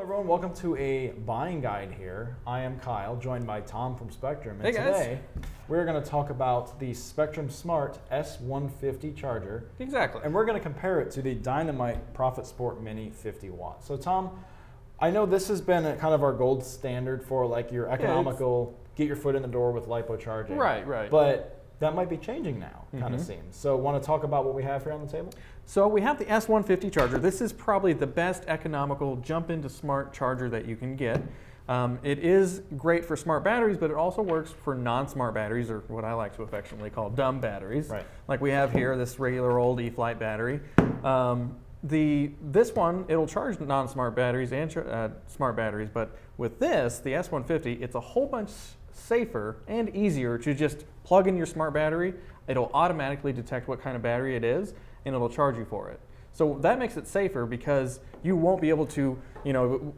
everyone, welcome to a buying guide here. I am Kyle, joined by Tom from Spektrum. And hey guys. Today, we're going to talk about the Spektrum Smart S150 Charger. Exactly. And we're going to compare it to the Dynamite Prophet Sport Mini 50 watts. So Tom, I know this has been kind of our gold standard for like your economical, get your foot in the door with LiPo charging. Right. But that might be changing now, kind of seems. So want to talk about what we have here on the table? So we have the S150 charger. This is probably the best economical jump into smart charger that you can get. It is great for smart batteries, but it also works for non-smart batteries, or what I like to affectionately call dumb batteries. Right. Like we have here, this regular old E-flite battery. This one, it'll charge non-smart batteries and smart batteries, but with this, the S150, it's a whole bunch safer and easier to just plug in your smart battery. It'll automatically detect what kind of battery it is, and it'll charge you for it. So that makes it safer because you won't be able to,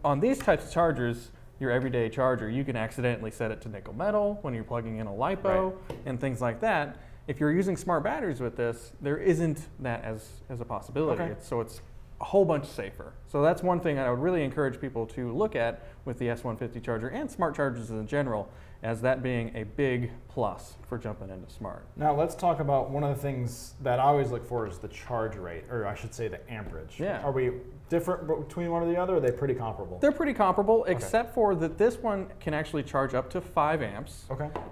on these types of chargers, your everyday charger, you can accidentally set it to nickel metal when you're plugging in a LiPo and things like that. If you're using smart batteries with this, there isn't that as a possibility. Okay. So it's a whole bunch safer. So that's one thing I would really encourage people to look at with the S150 charger and smart chargers in general, as that being a big plus for jumping into smart. Now let's talk about one of the things that I always look for is the charge rate, or I should say the amperage. Yeah. Are we different between one or the other, or are they pretty comparable? They're pretty comparable, except for that this one can actually charge up to 5 amps,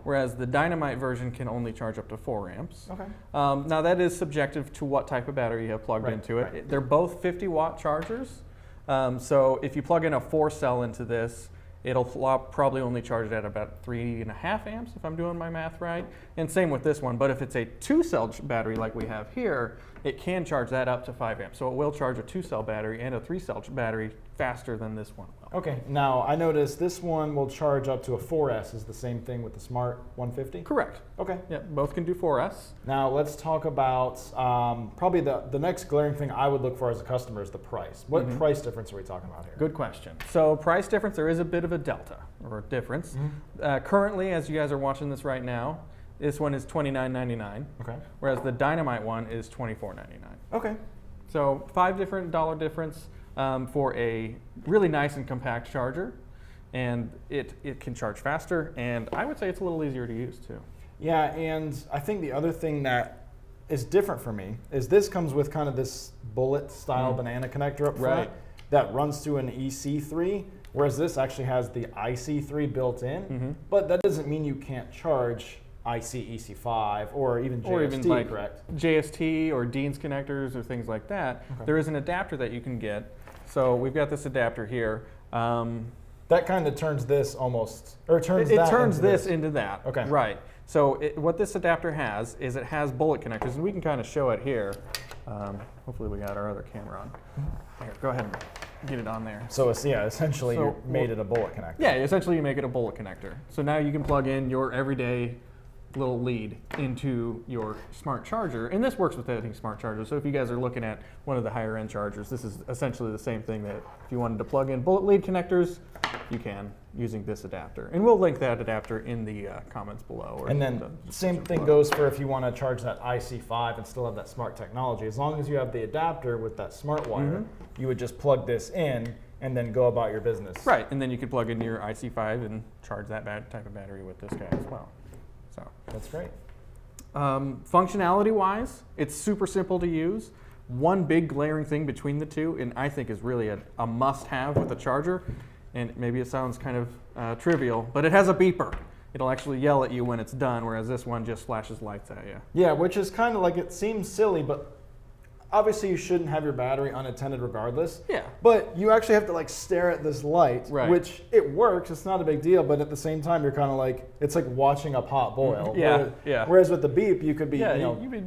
whereas the Dynamite version can only charge up to 4 amps. Now that is subjective to what type of battery you have plugged into it. They're both 50 watt chargers, so if you plug in a 4-cell into this, it'll probably only charge it at about 3.5 amps if I'm doing my math right. And same with this one, but if it's a 2-cell battery like we have here, it can charge that up to 5 amps. So it will charge a 2-cell battery and a 3-cell battery faster than this one will. Okay, now I noticed this one will charge up to a 4S. Is the same thing with the Smart 150? Correct. Okay. Yeah, both can do 4S. Now let's talk about probably the next glaring thing I would look for as a customer is the price. What price difference are we talking about here? Good question. So price difference, there is a bit of a delta or a difference. Currently, as you guys are watching this right now, this one is $29.99, whereas the Dynamite one is $24.99. Okay. So $5 difference for a really nice and compact charger, and it can charge faster, and I would say it's a little easier to use too. Yeah, and I think the other thing that is different for me is this comes with kind of this bullet style banana connector up front that runs to an EC3, whereas this actually has the IC3 built in, but that doesn't mean you can't charge IC, EC5, or even JST, or even like correct? JST or Dean's connectors or things like that. There is an adapter that you can get. So we've got this adapter here. That kind of turns this almost, or turns it that turns into this into that. Okay. Right. So what this adapter has is it has bullet connectors, and we can kind of show it here. Hopefully we got our other camera on. Here, go ahead and get it on there. So it's, essentially you made it a bullet connector. Yeah, essentially you make it a bullet connector. So now you can plug in your everyday little lead into your smart charger, and this works with any smart charger. So if you guys are looking at one of the higher end chargers, this is essentially the same thing that if you wanted to plug in bullet lead connectors, you can using this adapter. And we'll link that adapter in the comments below. And then same thing goes for if you want to charge that IC5 and still have that smart technology. As long as you have the adapter with that smart wire, you would just plug this in and then go about your business. Right, and then you could plug in your IC5 and charge that type of battery with this guy as well. So that's great. Functionality wise, it's super simple to use. One big glaring thing between the two, and I think is really a must have with a charger, and maybe it sounds kind of trivial, but it has a beeper. It'll actually yell at you when it's done, whereas this one just flashes lights at you. Yeah, which is kind of like, it seems silly, but obviously you shouldn't have your battery unattended regardless. Yeah. But you actually have to like stare at this light, which it works, it's not a big deal, but at the same time you're kind of like, it's like watching a pot boil. Whereas with the beep you could be, you'd be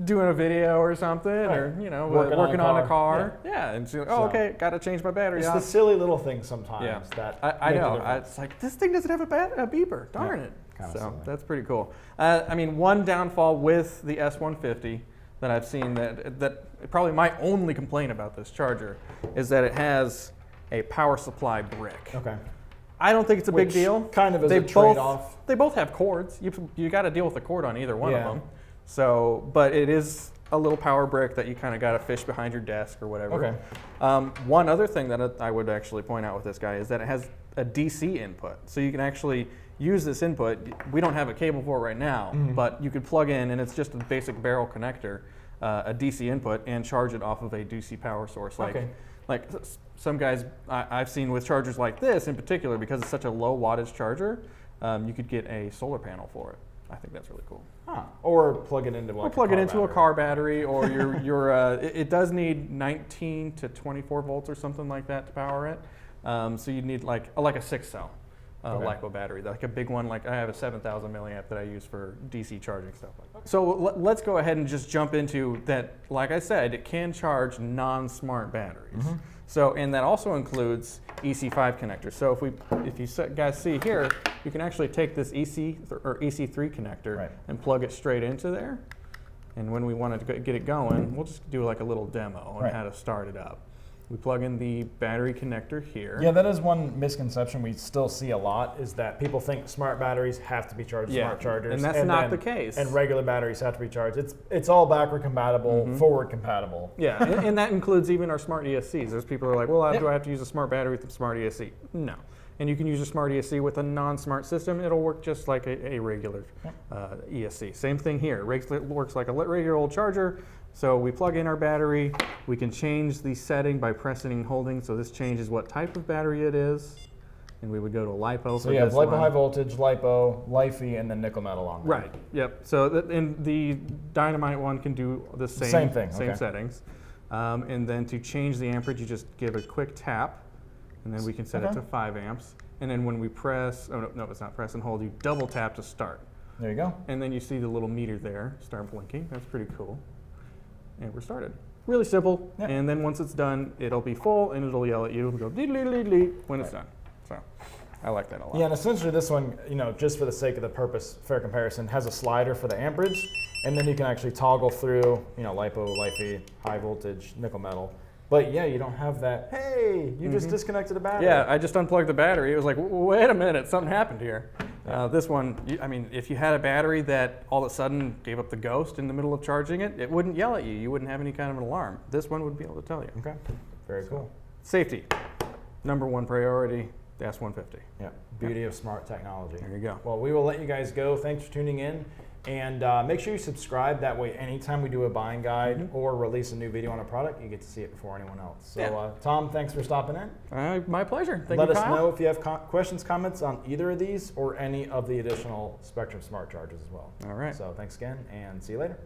doing a video or something, or working on a car. And so, okay, got to change my battery. It's the silly little things sometimes that I know. It's like, this thing doesn't have a beeper. Darn it. So that's pretty cool. I mean, one downfall with the S150 that I've seen that probably my only complaint about this charger is that it has a power supply brick. Okay. I don't think it's a big deal. Kind of is a trade-off. They both have cords. You got to deal with the cord on either one of them. So, but it is a little power brick that you kind of got to fish behind your desk or whatever. One other thing that I would actually point out with this guy is that it has a DC input. So you can actually use this input. We don't have a cable for it right now, but you could plug in, and it's just a basic barrel connector, a DC input, and charge it off of a DC power source. Like some guys I've seen with chargers like this in particular, because it's such a low wattage charger, you could get a solar panel for it. I think that's really cool. Or plug it into a car battery, or it does need 19 to 24 volts or something like that to power it. So you'd need like a 6-cell LiPo battery, like a big one. Like I have a 7,000 milliamp that I use for DC charging stuff like that. So let's go ahead and just jump into that. Like I said, it can charge non-smart batteries. So, and that also includes EC5 connectors. So if you guys see here, you can actually take this EC3 connector and plug it straight into there. And when we want to get it going, we'll just do like a little demo on how to start it up. We plug in the battery connector here. Yeah, that is one misconception we still see a lot, is that people think smart batteries have to be charged with smart chargers. And that's not the case. And regular batteries have to be charged. It's all backward compatible, forward compatible. Yeah, and that includes even our smart ESCs. There's people who are like, well, do I have to use a smart battery with a smart ESC? No. And you can use a smart ESC with a non-smart system. It'll work just like a regular ESC. Same thing here. It works like a regular old charger. So we plug in our battery. We can change the setting by pressing and holding. So this changes what type of battery it is. And we would go to LiPo. So you have LiPo high voltage, LiPo, LiFi, and then nickel metal on there. Right. Yep. So and the Dynamite one can do the same thing, same settings. And then to change the amperage, you just give a quick tap, and then we can set it to 5 amps. And then when we press, no, it's not press and hold, you double tap to start. There you go. And then you see the little meter there start blinking. That's pretty cool. And we're started. Really simple. Yeah. And then once it's done, it'll be full, and it'll yell at you. It'll go when it's done. So I like that a lot. Yeah, and essentially this one, just for the sake of the purpose, fair comparison, has a slider for the amperage, and then you can actually toggle through, LiPo, LiFi, high voltage, nickel metal. But yeah, you don't have that, hey, you just disconnected a battery. Yeah, I just unplugged the battery. It was like, wait a minute, something happened here. This one, if you had a battery that all of a sudden gave up the ghost in the middle of charging it, it wouldn't yell at you. You wouldn't have any kind of an alarm. This one would be able to tell you. Okay, very cool. Safety, #1 priority, the S150. Yeah, beauty of smart technology. There you go. Well, we will let you guys go. Thanks for tuning in. And make sure you subscribe. That way, anytime we do a buying guide or release a new video on a product, you get to see it before anyone else. So, Tom, thanks for stopping in. My pleasure. Let us know if you have questions, comments on either of these or any of the additional Spektrum Smart Chargers as well. All right. So, thanks again, and see you later.